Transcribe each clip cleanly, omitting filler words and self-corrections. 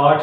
8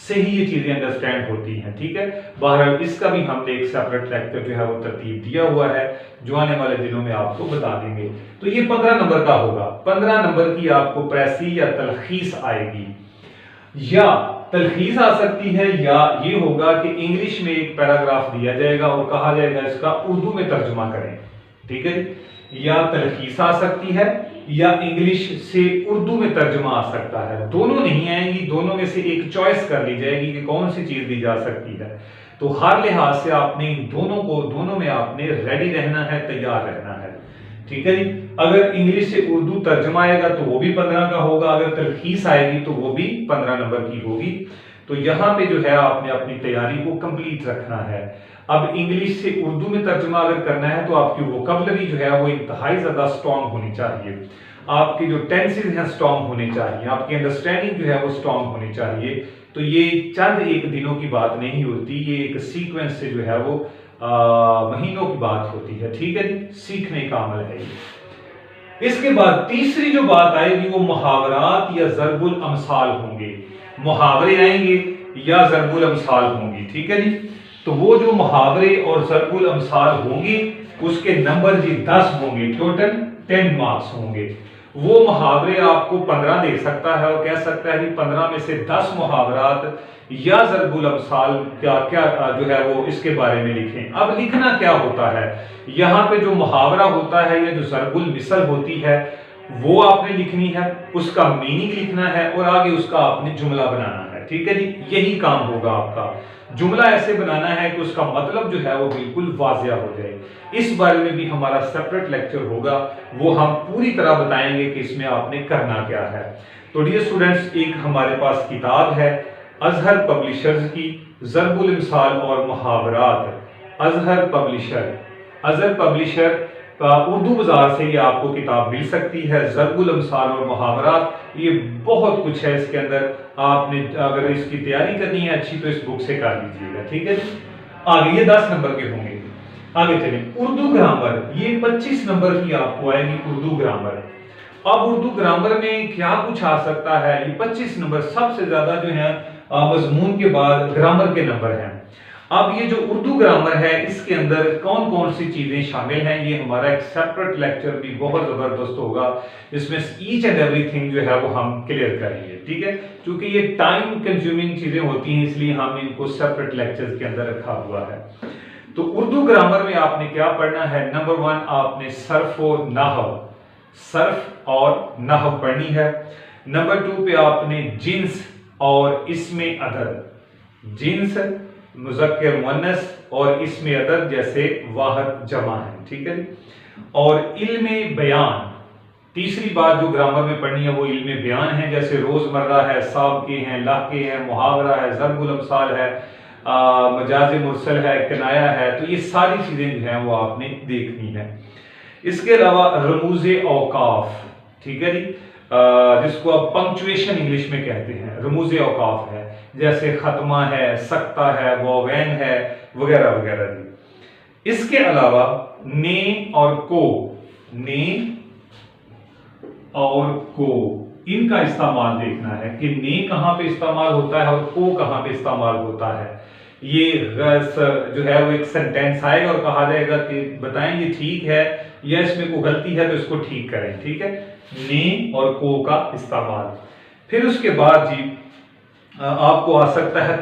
سے ہی یہ چیزیں انڈرسٹینڈ ہوتی ہیں، ٹھیک ہے۔ بہرحال اس کا بھی ہم نے ایک سیپریٹ لیکچر جو ہے وہ ترتیب دیا ہوا ہے، جو آنے والے دنوں میں آپ کو بتا دیں گے۔ تو یہ 15 نمبر کا ہوگا، 15 نمبر کی آپ کو پریسی یا تلخیص آئے گی، یا تلخیص آ سکتی ہے، یا یہ ہوگا کہ انگلش میں ایک پیراگراف دیا جائے گا اور کہا جائے گا اس کا اردو میں ترجمہ کریں، ٹھیک ہے۔ یا تلخیص آ سکتی ہے یا انگلش سے اردو میں ترجمہ آ سکتا ہے، دونوں نہیں آئیں گی، دونوں میں سے ایک چوائس کر لی جائے گی کہ کون سی چیز دی جا سکتی ہے۔ تو ہر لحاظ سے آپ نے دونوں میں آپ نے ریڈی رہنا ہے، تیار رہنا ہے، ٹھیک ہے جی۔ اگر انگلش سے اردو ترجمہ آئے گا تو وہ بھی 15 کا ہوگا، اگر تلخیص آئے گی تو وہ بھی 15 نمبر کی ہوگی۔ تو یہاں پہ جو ہے آپ نے اپنی تیاری کو کمپلیٹ رکھنا ہے۔ اب انگلش سے اردو میں ترجمہ اگر کرنا ہے تو آپ کی ووکیبلری جو ہے وہ انتہائی زیادہ سٹرونگ ہونی چاہیے، آپ کی جو ٹینسز ہیں سٹرونگ ہونی چاہیے، آپ کی انڈرسٹینڈنگ جو ہے وہ سٹرونگ ہونی چاہیے۔ تو یہ چند ایک دنوں کی بات نہیں ہوتی، یہ ایک سیکوینس سے جو ہے وہ مہینوں کی بات ہوتی ہے، ٹھیک ہے جی، سیکھنے کا عمل ہے یہ۔ اس کے بعد تیسری جو بات آئے گی وہ محاورات یا ضرب الامثال ہوں گے، محاورے آئیں گے یا ضرب الامثال ہوں گی، ٹھیک ہے جی۔ تو وہ جو محاورے اور ضرب الامثال ہوں گی اس کے نمبر جی 10 ہوں گے، ٹوٹل 10 مارکس ہوں گے۔ وہ محاورے آپ کو 15 دے سکتا ہے اور کہہ سکتا ہے کہ 15 میں سے 10 محاورات یا ضرب الامثال کیا جو ہے وہ اس کے بارے میں لکھیں۔ اب لکھنا کیا ہوتا ہے، یہاں پہ جو محاورہ ہوتا ہے یا جو ضرب المثل ہوتی ہے وہ آپ نے لکھنی ہے، اس کا میننگ لکھنا ہے اور آگے اس کا آپ نے جملہ بنانا ہے، ٹھیک ہے جی۔ یہی کام ہوگا آپ کا، جملہ ایسے بنانا ہے کہ اس کا مطلب جو ہے وہ بالکل واضح ہو جائے۔ اس بارے میں بھی ہمارا سیپریٹ لیکچر ہوگا، وہ ہم پوری طرح بتائیں گے کہ اس میں آپ نے کرنا کیا ہے۔ تو ڈیئر اسٹوڈنٹس، ایک ہمارے پاس کتاب ہے اظہر پبلشرز کی، ضرب الامثال اور محاورات، اظہر پبلشر کا اردو بازار سے یہ آپ کو کتاب مل سکتی ہے، ضرب الامثال اور محاورات۔ یہ بہت کچھ ہے اس کے اندر، آپ نے اگر اس کی تیاری کرنی ہے اچھی تو اس بک سے کر لیجیے گا، ٹھیک ہے جی۔ آگے یہ 10 نمبر کے ہوں گے، آگے چلیں۔ اردو گرامر، یہ 25 نمبر کی آپ کو آئے گی اردو گرامر۔ اب اردو گرامر میں کیا کچھ آ سکتا ہے، یہ 25 نمبر سب سے زیادہ جو ہے مضمون کے بعد گرامر کے نمبر ہیں۔ اب یہ جو اردو گرامر ہے اس کے اندر کون کون سی چیزیں شامل ہیں، یہ ہمارا ایک سیپریٹ لیکچر بھی بہت زبردست ہوگا، اس میں ایچ اینڈ ایوری تھنگ جو ہے وہ ہم کلیئر کریں گے، ٹھیک ہے۔ کیونکہ یہ ٹائم کنزیومنگ چیزیں ہوتی ہیں اس لیے ہم ان کو سیپریٹ لیکچرز کے اندر رکھا ہوا ہے۔ تو اردو گرامر میں آپ نے کیا پڑھنا ہے، نمبر 1 آپ نے صرف اور نحو پڑھنی ہے۔ نمبر 2 پہ آپ نے جنس اور اسم عدد، جنس مذکر مؤنث اور اسم عدد جیسے واحد جمع ہے، ٹھیک ہے۔ اور علم بیان، تیسری بات جو گرامر میں پڑھنی ہے وہ علم بیان ہے، جیسے روزمرہ ہے، سابقے ہیں، لاحقے ہیں، محاورہ ہے، ضرب الامثال ہے، مجاز مرسل ہے، کنایہ ہے۔ تو یہ ساری چیزیں جو ہیں وہ آپ نے دیکھنی ہے۔ اس کے علاوہ رموز اوقاف، ٹھیک ہے جی، جس کو آپ پنکچویشن انگلش میں کہتے ہیں، رموز اوقاف ہے، جیسے ختمہ ہے، سکتہ ہے، واوین ہے، وغیرہ وغیرہ جی۔ اس کے علاوہ نے اور کو ان کا استعمال دیکھنا ہے کہ نے کہاں پہ استعمال ہوتا ہے اور کو کہاں پہ استعمال ہوتا ہے۔ یہ جو ہے وہ ایک سینٹینس آئے گا اور کہا جائے گا کہ بتائیں یہ ٹھیک ہے یا اس میں کوئی غلطی ہے تو اس کو ٹھیک کریں، ٹھیک ہے، نے اور کو کا استعمال۔ پھر اس کے بعد جی آپ کو آ سکتا ہے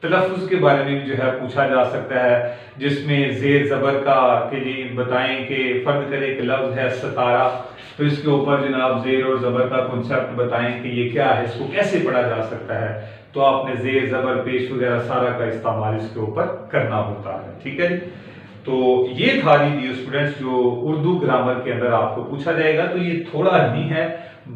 تلفظ کے بارے میں جو ہے پوچھا جا سکتا ہے، جس میں زیر زبر کا کہ جی بتائیں کہ فرض کرے کہ لفظ ہے ستارہ، تو اس کے اوپر جناب زیر اور زبر کا کنسیپٹ بتائیں کہ یہ کیا ہے، اس کو کیسے پڑھا جا سکتا ہے۔ تو آپ نے زیر زبر پیش وغیرہ سارا کا استعمال اس کے اوپر کرنا ہوتا ہے، ٹھیک ہے جی۔ تو یہ تھا جی اسٹوڈنٹس جو اردو گرامر کے اندر آپ کو پوچھا جائے گا، تو یہ تھوڑا نہیں ہے،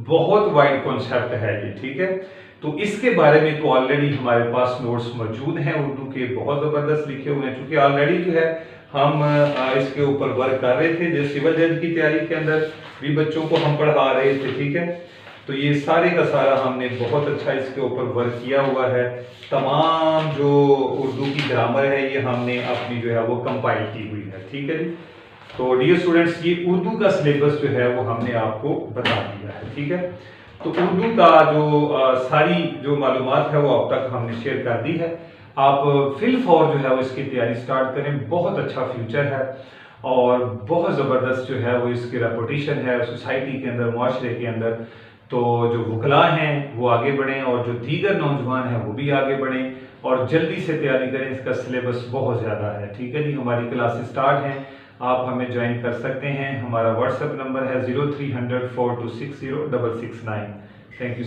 بہت وائڈ کنسیپٹ ہے یہ، ٹھیک ہے۔ تو اس کے بارے میں تو آلریڈی ہمارے پاس نوٹس موجود ہیں اردو کے، بہت زبردست لکھے ہوئے ہیں، چونکہ آلریڈی جو ہے ہم اس کے اوپر ورک کر رہے تھے، جو سول جج کی تیاری کے اندر بھی بچوں کو ہم پڑھا رہے تھے، ٹھیک ہے۔ تو یہ سارے کا سارا ہم نے بہت اچھا اس کے اوپر ورک کیا ہوا ہے، تمام جو اردو کی گرامر ہے یہ ہم نے اپنی جو ہے وہ کمپائل کی ہوئی ہے، ٹھیک ہے جی۔ تو ڈیئر اسٹوڈنٹس، یہ اردو کا سلیبس جو ہے وہ ہم نے آپ کو بتا دیا ہے، ٹھیک ہے۔ تو اردو کا جو ساری جو معلومات ہے وہ اب تک ہم نے شیئر کر دی ہے. آپ فی الفور جو ہے وہ اس کی تیاری سٹارٹ کریں. بہت اچھا فیوچر ہے اور بہت زبردست جو ہے وہ اس کی ریپوٹیشن ہے سوسائٹی کے اندر, معاشرے کے اندر. تو جو وکلاء ہیں وہ آگے بڑھیں اور جو دیگر نوجوان ہیں وہ بھی آگے بڑھیں اور جلدی سے تیاری کریں. اس کا سلیبس بہت زیادہ ہے. ٹھیک ہے جی, ہماری کلاسز سٹارٹ ہیں, آپ ہمیں جوائن کر سکتے ہیں. ہمارا واٹس ایپ نمبر ہے 0300 4260 669. Thank you.